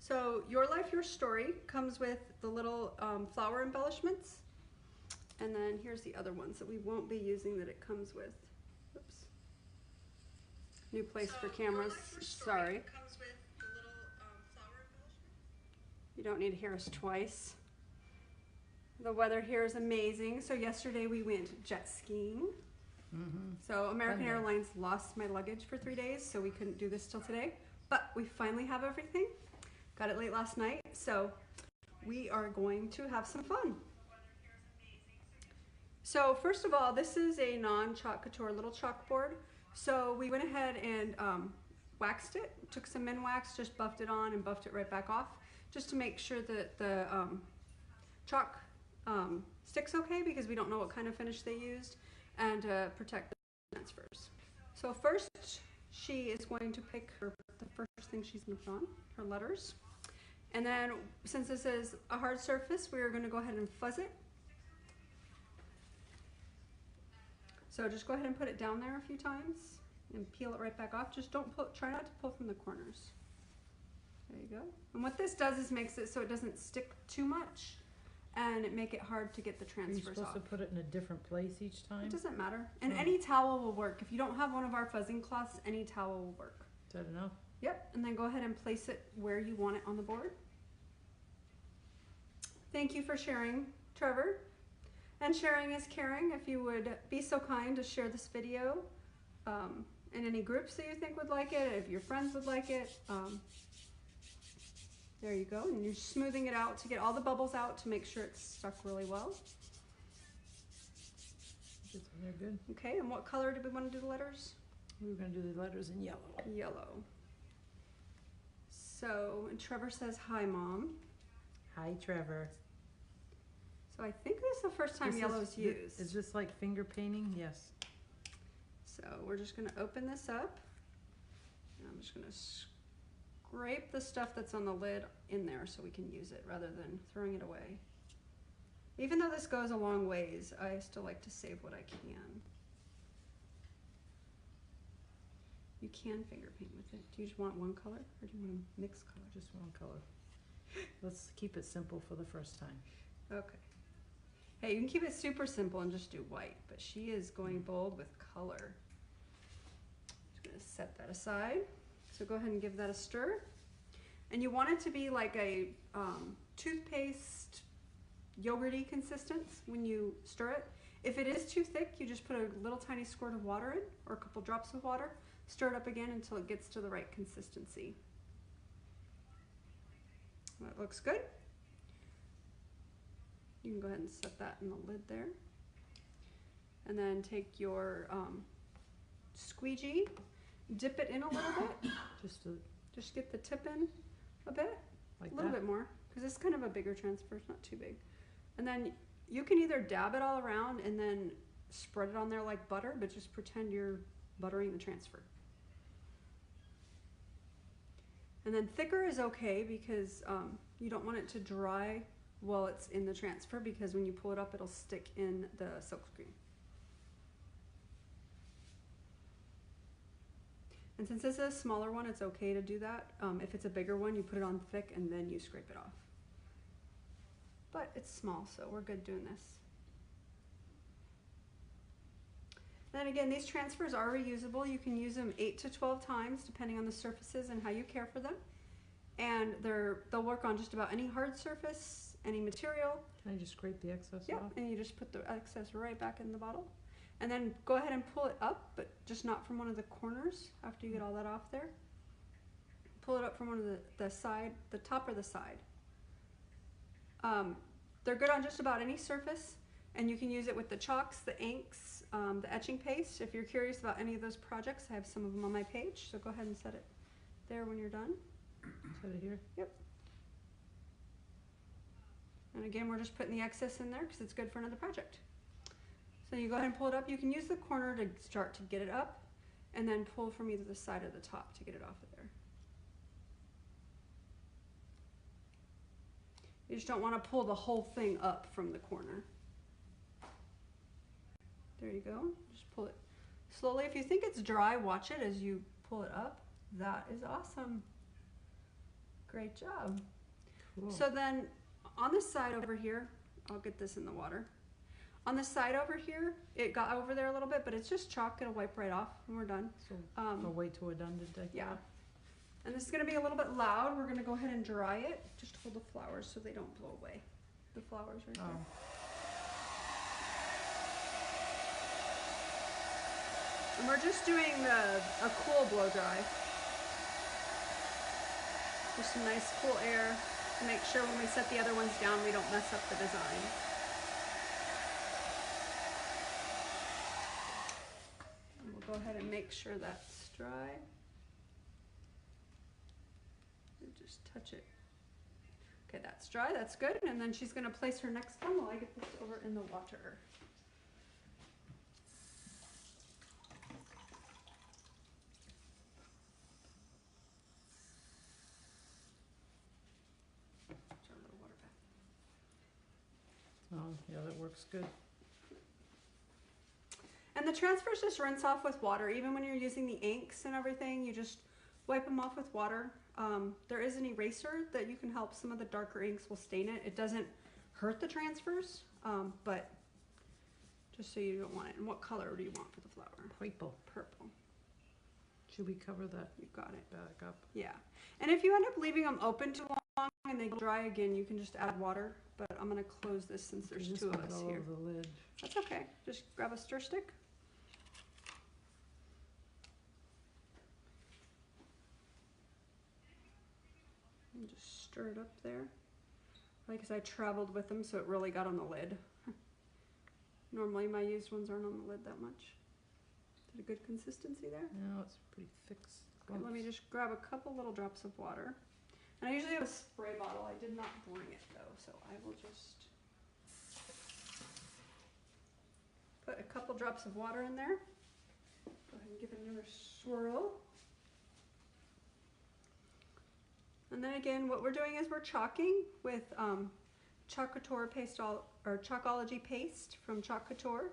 So Your Life, Your Story comes with the little flower embellishments. And then here's the other ones that we won't be using that it comes with. Oops. New place for cameras. Sorry. Comes with the little flower embellishments. You don't need to hear us twice. The weather here is amazing. So yesterday we went jet skiing. So American Airlines lost my luggage for 3 days, so we couldn't do this till today. But we finally have everything. Got it late last night, so we are going to have some fun. So first of all, this is a non-chalk couture little chalkboard. So we went ahead and waxed it, took some Minwax, just buffed it on and buffed it right back off, just to make sure that the chalk sticks okay, because we don't know what kind of finish they used, and protect the transfers. So first, she is going to pick the first thing she's going to put on, her letters. And then, since this is a hard surface, we are going to go ahead and fuzz it. So just go ahead and put it down there a few times and peel it right back off. Just don't pull, try not to pull from the corners. There you go. And what this does is makes it so it doesn't stick too much, and it make it hard to get the transfers off. Are you supposed to put it in a different place each time? It doesn't matter. And any towel will work. If you don't have one of our fuzzing cloths, any towel will work. Is that enough? Yep. And then go ahead and place it where you want it on the board. Thank you for sharing, Trevor. And sharing is caring. If you would be so kind to share this video in any groups that you think would like it, if your friends would like it. There you go. And you're smoothing it out to get all the bubbles out to make sure it's stuck really well. They're good. Okay, and what color did we want to do the letters? We were going to do the letters in yellow. Yellow. So, and Trevor says, "Hi, Mom." Hi, Trevor. So I think this is the first time yellow is used. Is this like finger painting? Yes. So we're just going to open this up. And I'm just going to scrape the stuff that's on the lid in there so we can use it rather than throwing it away. Even though this goes a long ways, I still like to save what I can. You can finger paint with it. Do you just want one color or do you want a mixed color? Just one color. Let's keep it simple for the first time. Okay. Hey, you can keep it super simple and just do white, but she is going bold with color. Just gonna set that aside. So go ahead and give that a stir. And you want it to be like a toothpaste, yogurty consistence when you stir it. If it is too thick, you just put a little tiny squirt of water in, or a couple drops of water. Stir it up again until it gets to the right consistency. That looks good. You can go ahead and set that in the lid there. And then take your squeegee, dip it in a little bit. Just get the tip in a bit, like a little bit more, because it's kind of a bigger transfer, it's not too big. And then you can either dab it all around and then spread it on there like butter, but just pretend you're buttering the transfer. And then thicker is okay because you don't want it to dry while it's in the transfer, because when you pull it up, it'll stick in the silk screen. And since this is a smaller one, it's okay to do that. If it's a bigger one, you put it on thick and then you scrape it off. But it's small, so we're good doing this. Then again, these transfers are reusable. You can use them 8 to 12 times, depending on the surfaces and how you care for them. And they'll work on just about any hard surface, any material. Can I just scrape the excess off? Yeah, and you just put the excess right back in the bottle. And then go ahead and pull it up, but just not from one of the corners after you get all that off there. Pull it up from one of the side, the top or the side. They're good on just about any surface, and you can use it with the chalks, the inks, the etching paste. If you're curious about any of those projects, I have some of them on my page, so go ahead and set it there when you're done. Set it here? Yep. And again, we're just putting the excess in there because it's good for another project. So you go ahead and pull it up. You can use the corner to start to get it up, and then pull from either the side or the top to get it off of there. You just don't want to pull the whole thing up from the corner. There you go. Just pull it slowly. If you think it's dry, watch it as you pull it up. That is awesome. Great job. Cool. So then on this side over here, I'll get this in the water. On the side over here, it got over there a little bit, but it's just chalk. It'll wipe right off when we're done. So I'll wait till we're done to take Yeah. that. And this is gonna be a little bit loud. We're gonna go ahead and dry it. Just hold the flowers so they don't blow away. The flowers right there. Oh, And we're just doing a cool blow dry. Just some nice cool air to make sure when we set the other ones down we don't mess up the design. And we'll go ahead and make sure that's dry. And just touch it. Okay, that's dry, that's good. And then she's gonna place her next one while I get this over in the water. oh, yeah, that works good. And the transfers just rinse off with water. Even when you're using the inks and everything, you just wipe them off with water. There is an eraser that you can help. Some of the darker inks will stain it. It doesn't hurt the transfers, but just so you don't want it. And what color do you want for the flower? Purple. Purple. Should we cover that You got it. back up? Yeah. And if you end up leaving them open too long and they dry again, you can just add water. But I'm going to close this since there's Just two of put it us all here. over the lid. That's okay. Just grab a stir stick. And just stir it up there. Like I said, I traveled with them, so it really got on the lid. Normally my used ones aren't on the lid that much. Is it a good consistency there? No, it's pretty thick. Okay, let me just grab a couple little drops of water. And I usually have a spray bottle. I did not bring it though, so I will just put a couple drops of water in there. Go ahead and give it another swirl. And then again, what we're doing is we're chalking with Chalk Couture paste, or Chalkology paste from Chalk Couture.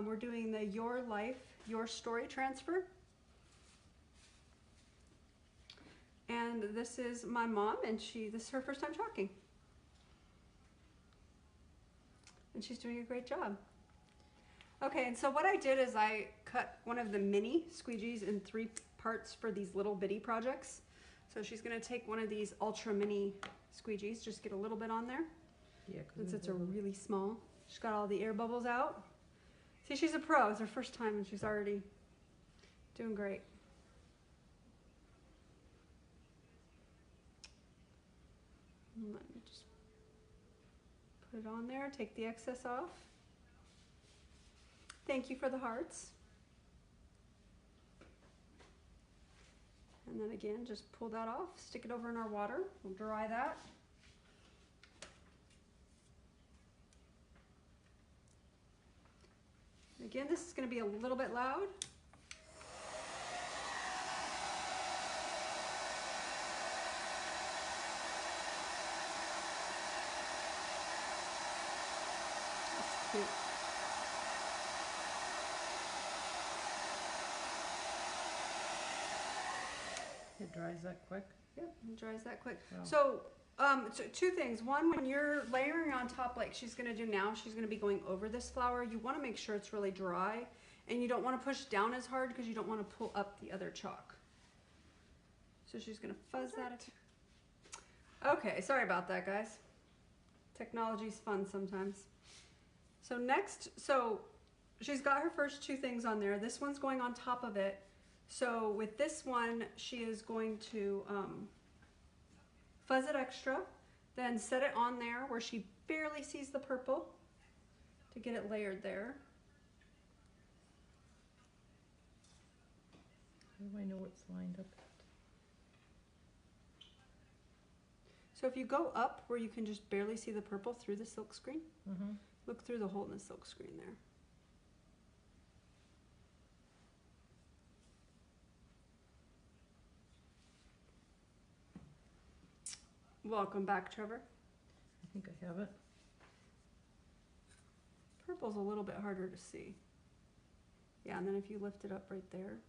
We're doing the Your Life, Your Story transfer. And this is my mom, and this is her first time chalking. And she's doing a great job. Okay, and so what I did is I cut one of the mini squeegees in 3 parts for these little bitty projects. So she's gonna take one of these ultra mini squeegees, just get a little bit on there. Yeah, Since it's a really small. She's got all the air bubbles out. See, she's a pro. It's her first time and she's already doing great. And let me just put it on there, take the excess off. Thank you for the hearts. And then again, just pull that off, stick it over in our water. We'll dry that. Again, this is going to be a little bit loud. That's cute. It dries that quick. Yep, it dries that quick. Wow. So, two things. One, when you're layering on top, like she's gonna do now, she's gonna be going over this flower. You want to make sure it's really dry, and you don't want to push down as hard because you don't want to pull up the other chalk. So she's gonna fuzz that. Okay, sorry about that, guys. Technology's fun sometimes. So next, she's got her first 2 things on there. This one's going on top of it. So with this one, she is going to fuzz it extra, then set it on there where she barely sees the purple to get it layered there. How do I know it's lined up? So if you go up where you can just barely see the purple through the silk screen, look through the hole in the silk screen there. Welcome back, Trevor. I think I have it. Purple's a little bit harder to see. Yeah, and then if you lift it up right there,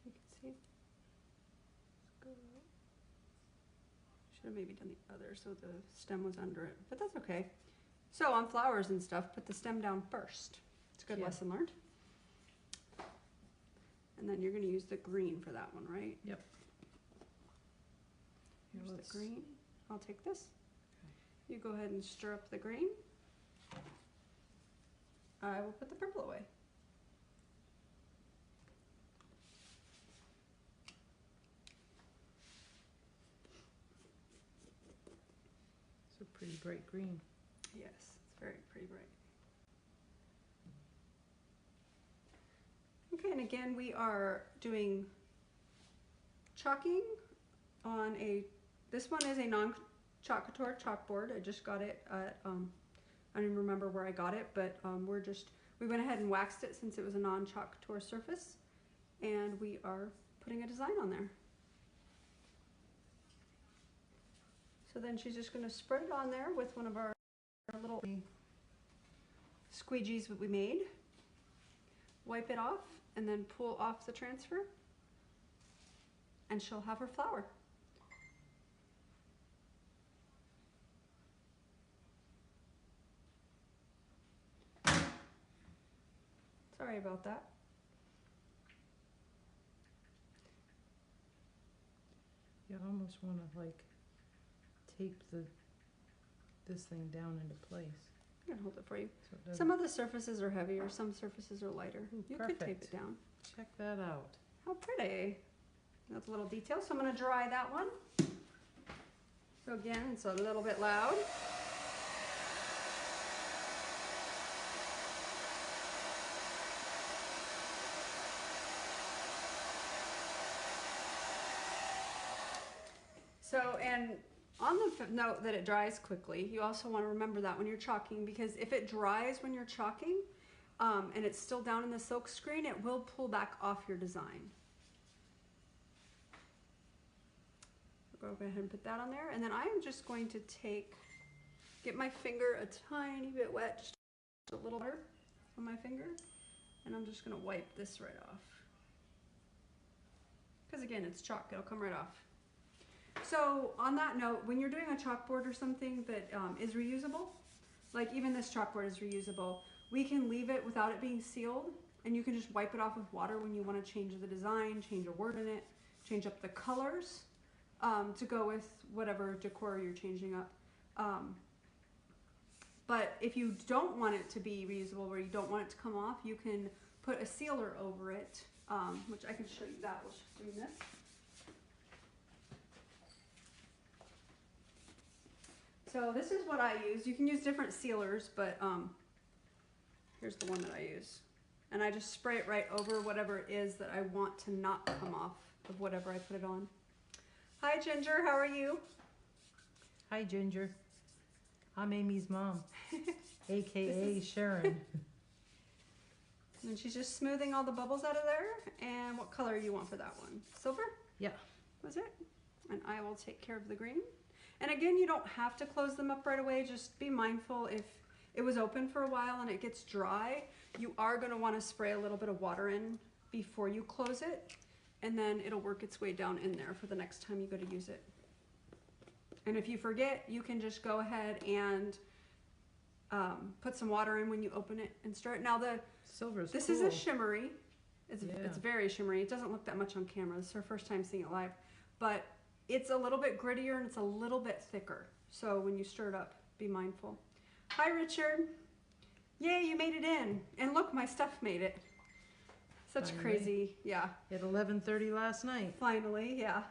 you can see. Should have maybe done the other so the stem was under it, but that's okay. So on flowers and stuff, put the stem down first. It's a good Yeah. lesson learned. And then you're going to use the green for that one, right? Yep. Here, Here's let's- the green. I'll take this. You go ahead and stir up the green. I will put the purple away. It's a pretty bright green. Yes, it's very pretty bright. Okay, and again, we are doing chalking on this one is a non-Chalkator chalkboard. I just got it at, I don't even remember where I got it, but we went ahead and waxed it since it was a non-Chalkator surface, and we are putting a design on there. So then she's just going to spread it on there with one of our little squeegees that we made. Wipe it off and then pull off the transfer, and she'll have her flower. Sorry about that. You almost want to like tape this thing down into place. I can hold it for you. So it doesn't- Some of the surfaces are heavier, some surfaces are lighter. Ooh, You could tape perfect. it down. Check that out. How pretty. That's a little detail, so I'm going to dry that one. So again, it's a little bit loud. So, and on the note that it dries quickly, you also want to remember that when you're chalking, because if it dries when you're chalking and it's still down in the silk screen, it will pull back off your design. Go ahead and put that on there, and then I am just going to get my finger a tiny bit wet, just a little water on my finger, and I'm just going to wipe this right off. Because again, it's chalk, it'll come right off. So on that note, when you're doing a chalkboard or something that is reusable, like even this chalkboard is reusable, we can leave it without it being sealed, and you can just wipe it off with water when you want to change the design, change a word in it, change up the colors to go with whatever decor you're changing up. But if you don't want it to be reusable, or you don't want it to come off, you can put a sealer over it, which I can show you that while she's doing this. So this is what I use. You can use different sealers, but here's the one that I use. And I just spray it right over whatever it is that I want to not come off of whatever I put it on. Hi Ginger, how are you? Hi, Ginger. I'm Amy's mom, aka Sharon. And she's just smoothing all the bubbles out of there. And what color you want for that one? Silver? Yeah. Was it? And I will take care of the green. And again, you don't have to close them up right away. Just be mindful if it was open for a while and it gets dry, you are going to want to spray a little bit of water in before you close it. And then it'll work its way down in there for the next time you go to use it. And if you forget, you can just go ahead and put some water in when you open it and stir it. Now Silver's this cool. is a shimmery. It's Yeah. very shimmery. It doesn't look that much on camera. This is our first time seeing it live. But it's a little bit grittier and it's a little bit thicker. So when you stir it up, be mindful. Hi, Richard. Yay, you made it in. And look, my stuff made it. Such Finally. crazy, yeah. At 11:30 last night. Finally, yeah.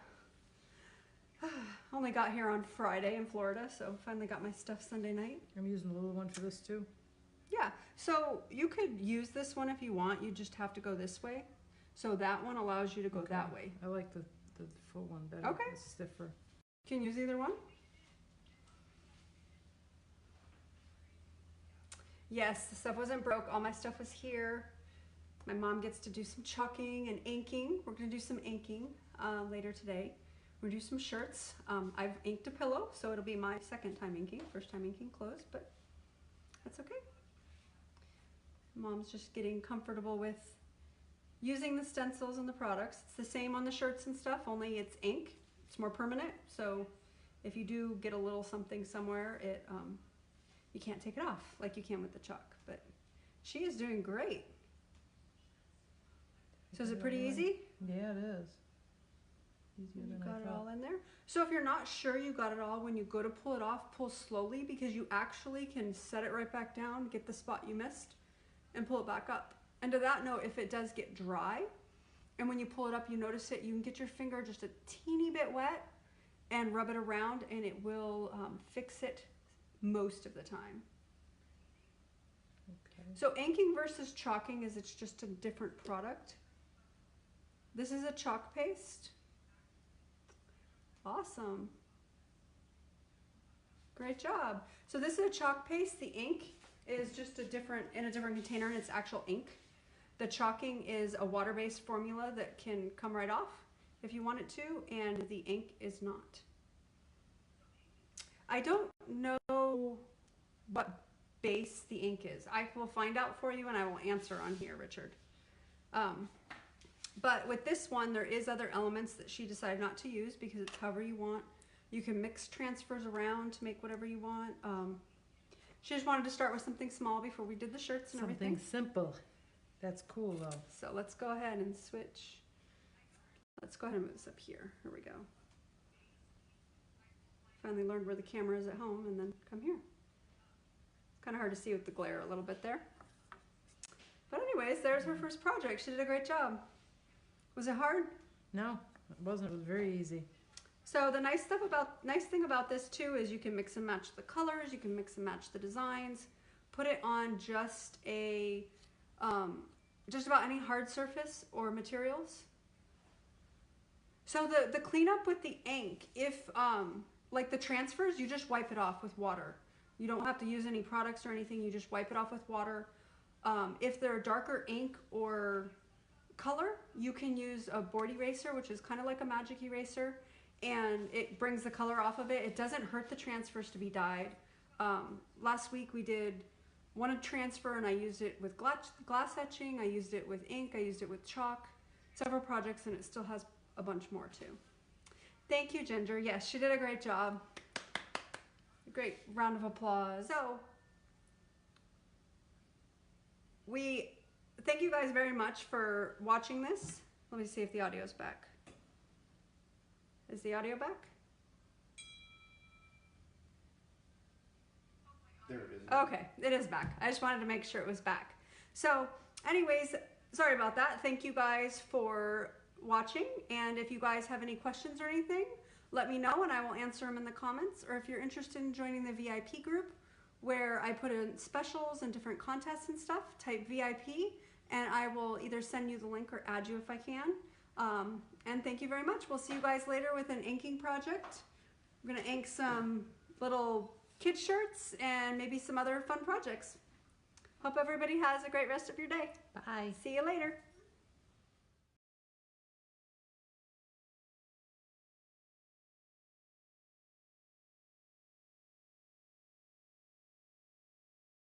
Only got here on Friday in Florida, so finally got my stuff Sunday night. I'm using the little one for this too. Yeah, so you could use this one if you want. You just have to go this way. So that one allows you to go Okay. that way. I like the full one better. Okay. It's stiffer. Can you use either one? Yes, the stuff wasn't broke. All my stuff was here. My mom gets to do some chalking and inking. We're going to do some inking later today. We're going to do some shirts. I've inked a pillow, so it'll be my second time inking. First time inking clothes, but that's okay. Mom's just getting comfortable with using the stencils and the products. It's the same on the shirts and stuff, only it's ink. It's more permanent, so if you do get a little something somewhere, it you can't take it off like you can with the chalk. But she is doing great. So is it pretty easy? Yeah, it is. Easier You than got I it thought. all in there. So if you're not sure you got it all, when you go to pull it off, pull slowly, because you actually can set it right back down, get the spot you missed, and pull it back up. And to that note, if it does get dry, and when you pull it up, you notice it, you can get your finger just a teeny bit wet and rub it around, and it will fix it most of the time. Okay. So inking versus chalking is it's just a different product. This is a chalk paste. Awesome. Great job. So this is a chalk paste. The ink is just in a different container, and it's actual ink. The chalking is a water-based formula that can come right off if you want it to, and the ink is not. I don't know what base the ink is. I will find out for you, and I will answer on here, Richard. But with this one, there is other elements that she decided not to use because it's however you want. You can mix transfers around to make whatever you want. She just wanted to start with something small before we did the shirts and Something everything. simple. That's cool though. So let's go ahead and switch. Let's go ahead and move this up here. Here we go. Finally learned where the camera is at home, and then come here. It's kind of hard to see with the glare a little bit there. But anyways, there's her first project. She did a great job. Was it hard? No, it wasn't. It was very easy. So the nice thing about this too is you can mix and match the colors, you can mix and match the designs, put it on just about any hard surface or materials. So the cleanup with the ink, if like the transfers, you just wipe it off with water. You don't have to use any products or anything, you just wipe it off with water. If they're darker ink or color, you can use a board eraser, which is kind of like a magic eraser, and it brings the color off of it. It doesn't hurt the transfers to be dyed. Last week we did one transfer, and I used it with glass etching, I used it with ink, I used it with chalk, several projects, and it still has a bunch more too. Thank you, Ginger. Yes, she did a great job. A great round of applause. So we thank you guys very much for watching this. Let me see if the audio's back. Is the audio back? There it is. Okay, it is back. I just wanted to make sure it was back. So anyways, sorry about that. Thank you guys for watching. And if you guys have any questions or anything, let me know and I will answer them in the comments. Or if you're interested in joining the VIP group, where I put in specials and different contests and stuff, type VIP, and I will either send you the link or add you if I can. And thank you very much. We'll see you guys later with an inking project. We're gonna ink some little kid shirts and maybe some other fun projects. Hope everybody has a great rest of your day. Bye. See you later.